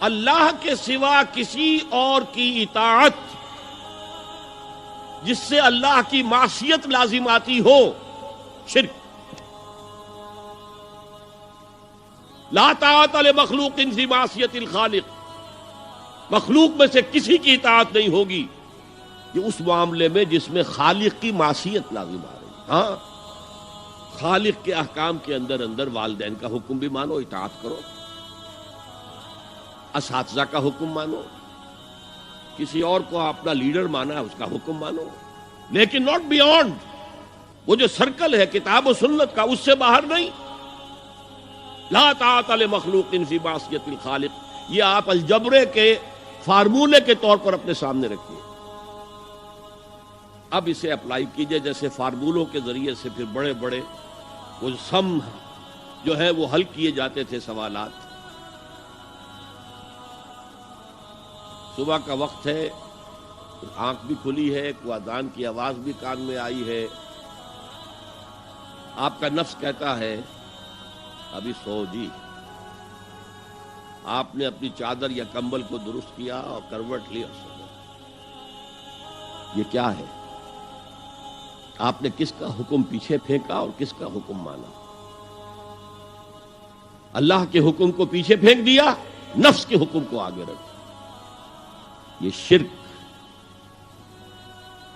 اللہ کے سوا کسی اور کی اطاعت جس سے اللہ کی معصیت لازم آتی ہو، شرک۔ لا طاعت لمخلوق فی معصیت الخالق، مخلوق میں سے کسی کی اطاعت نہیں ہوگی یہ اس معاملے میں جس میں خالق کی معصیت لازم آ رہی۔ ہاں، خالق کے احکام کے اندر اندر والدین کا حکم بھی مانو، اطاعت کرو، اساتذہ کا حکم مانو، کسی اور کو اپنا لیڈر مانا ہے اس کا حکم مانو، لیکن ناٹ بیونڈ۔ وہ جو سرکل ہے کتاب و سنت کا، اس سے باہر نہیں۔ لا طاعت لمخلوق فی معصیت الخالق، یہ آپ الجبرے کے فارمولے کے طور پر اپنے سامنے رکھیے۔ اب اسے اپلائی کیجئے، جیسے فارمولوں کے ذریعے سے پھر بڑے بڑے وہ سم جو ہے وہ حل کیے جاتے تھے سوالات۔ صبح کا وقت ہے، آنکھ بھی کھلی ہے، کوئی اذان کی آواز بھی کان میں آئی ہے، آپ کا نفس کہتا ہے ابھی سو جی۔ آپ نے اپنی چادر یا کمبل کو درست کیا اور کروٹ لی اور سو گئے۔ یہ کیا ہے؟ آپ نے کس کا حکم پیچھے پھینکا اور کس کا حکم مانا؟ اللہ کے حکم کو پیچھے پھینک دیا، نفس کے حکم کو آگے رکھ۔ یہ شرک،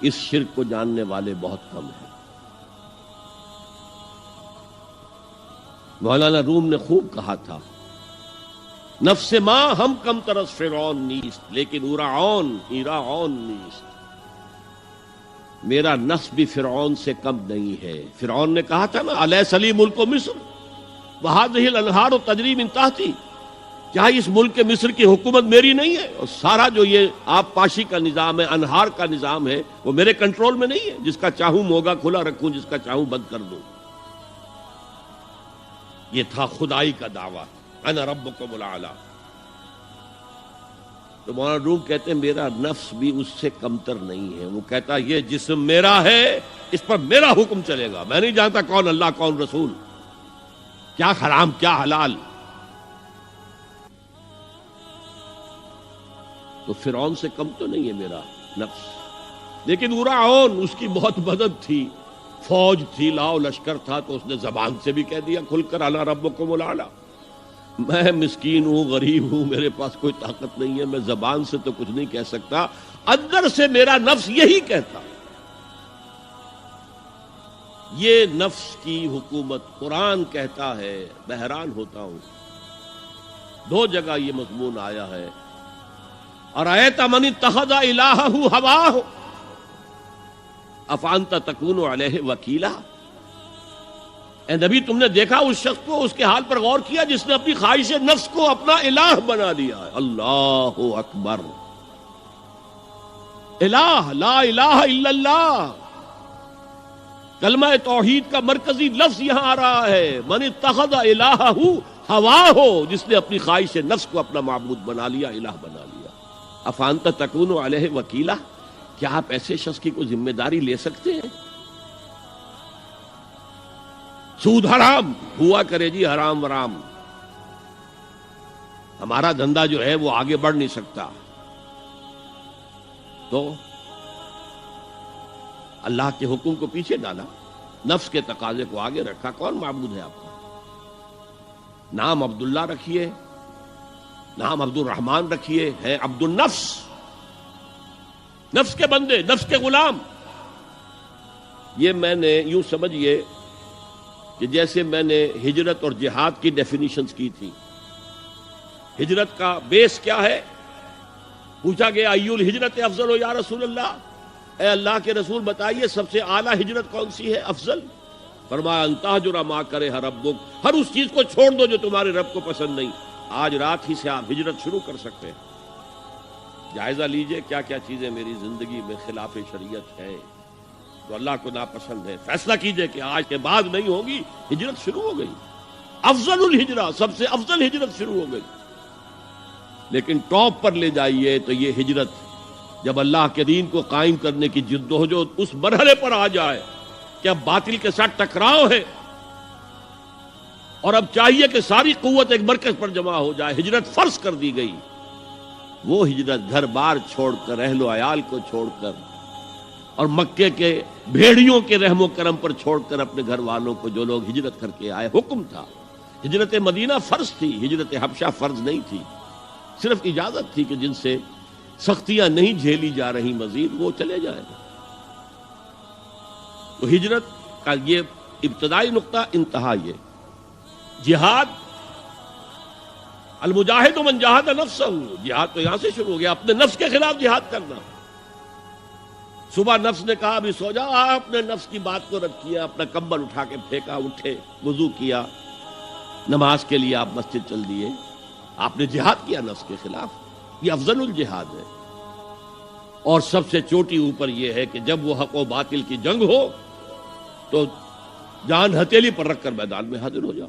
اس شرک کو جاننے والے بہت کم ہیں۔ مولانا روم نے خوب کہا تھا، نفس ما ہم کم ترس فرعون نیست لیکن اورعون ایراعون نیست۔ میرا نفس بھی فرعون سے کم نہیں ہے۔ فرعون نے کہا تھا نا، الیس لی ملک مصر وہذہ الانہار تجری من تحتی، کیا اس ملک مصر کی حکومت میری نہیں ہے؟ اور سارا جو یہ آب پاشی کا نظام ہے، انہار کا نظام ہے، وہ میرے کنٹرول میں نہیں ہے؟ جس کا چاہوں موگا کھلا رکھوں، جس کا چاہوں بند کر دوں۔ یہ تھا خدائی کا دعویٰ، انا ربکم الاعلی۔ تو مولانا روم کہتے ہیں میرا نفس بھی اس سے کمتر نہیں ہے۔ وہ کہتا یہ جسم میرا ہے، اس پر میرا حکم چلے گا، میں نہیں جانتا کون اللہ کون رسول، کیا حرام کیا حلال۔ تو فرعون سے کم تو نہیں ہے میرا نفس، لیکن اورعون اس کی بہت مدد تھی، فوج تھی، لاؤ لشکر تھا، تو اس نے زبان سے بھی کہہ دیا کھل کر انا ربکم الاعلی۔ میں مسکین ہوں، غریب ہوں، میرے پاس کوئی طاقت نہیں ہے، میں زبان سے تو کچھ نہیں کہہ سکتا، اندر سے میرا نفس یہی کہتا۔ یہ نفس کی حکومت قرآن کہتا ہے، میں حیران ہوتا ہوں، دو جگہ یہ مضمون آیا ہے، ارأیت من اتخذ الہہ ہواہ افانت تکون علیہ وکیلا۔ اے نبی تم نے دیکھا اس شخص کو، اس کے حال پر غور کیا جس نے اپنی خواہش نفس کو اپنا الہ بنا لیا ہے۔ اللہ اکبر، الہ، لا الہ الا اللہ، کلمہ توحید کا مرکزی لفظ یہاں آ رہا ہے، من اتخذ الہہ ہواہ، جس نے اپنی خواہش نفس کو اپنا معبود بنا لیا، الہ بنا لیا۔ افانت تکون علیہ وکیلا، کیا آپ ایسے شخص کی کوئی ذمہ داری لے سکتے ہیں؟ سود حرام ہوا کرے جی، حرام ورام، ہمارا دھندا جو ہے وہ آگے بڑھ نہیں سکتا۔ تو اللہ کے حکم کو پیچھے ڈالا، نفس کے تقاضے کو آگے رکھا۔ کون معبود ہے آپ کا؟ نام عبداللہ رکھیے، نام عبد الرحمن رکھیے، ہے عبد النفس، نفس کے بندے، نفس کے غلام۔ یہ میں نے یوں سمجھیے کہ جیسے میں نے ہجرت اور جہاد کی ڈیفینیشنز کی تھی۔ ہجرت کا بیس کیا ہے؟ پوچھا گیا ایو الہجرت افضل یا رسول اللہ، اے اللہ کے رسول بتائیے سب سے اعلیٰ ہجرت کون سی ہے، افضل؟ فرمایا ان تہجر ما کرہ ربک، ہر اس چیز کو چھوڑ دو جو تمہارے رب کو پسند نہیں۔ آج رات ہی سے آپ ہجرت شروع کر سکتے ہیں۔ جائزہ لیجئے کیا کیا چیزیں میری زندگی میں خلاف شریعت ہیں، تو اللہ کو ناپسند ہے، فیصلہ کیجئے کہ آج کے بعد نہیں ہوگی۔ ہجرت شروع ہو گئی، افضل الہجرہ، سب سے افضل ہجرت شروع ہو گئی۔ لیکن ٹاپ پر لے جائیے تو یہ ہجرت جب اللہ کے دین کو قائم کرنے کی جدوجہد اس مرحلے پر آ جائے کہ اب باطل کے ساتھ ٹکراؤ ہے اور اب چاہیے کہ ساری قوت ایک مرکز پر جمع ہو جائے، ہجرت فرض کر دی گئی، وہ ہجرت گھر بار چھوڑ کر، اہل و عیال کو چھوڑ کر، اور مکے کے بھیڑیوں کے رحم و کرم پر چھوڑ کر اپنے گھر والوں کو جو لوگ ہجرت کر کے آئے، حکم تھا۔ ہجرت مدینہ فرض تھی، ہجرت حبشہ فرض نہیں تھی، صرف اجازت تھی کہ جن سے سختیاں نہیں جھیلی جا رہی مزید وہ چلے جائیں۔ تو ہجرت کا یہ ابتدائی نقطہ، انتہا یہ جہاد، المجاہد من جاہد نفسہ، جہاد تو یہاں سے شروع ہو گیا، اپنے نفس کے خلاف جہاد کرنا۔ صبح نفس نے کہا ابھی سو جاؤ، آپ نے نفس کی بات کو رد کیا، اپنا کمبل اٹھا کے پھینکا، اٹھے، وضو کیا، نماز کے لیے آپ مسجد چل دیے، آپ نے جہاد کیا نفس کے خلاف۔ یہ افضل الجہاد ہے، اور سب سے چوٹی اوپر یہ ہے کہ جب وہ حق و باطل کی جنگ ہو تو جان ہتھیلی پر رکھ کر میدان میں حاضر ہو جاؤ۔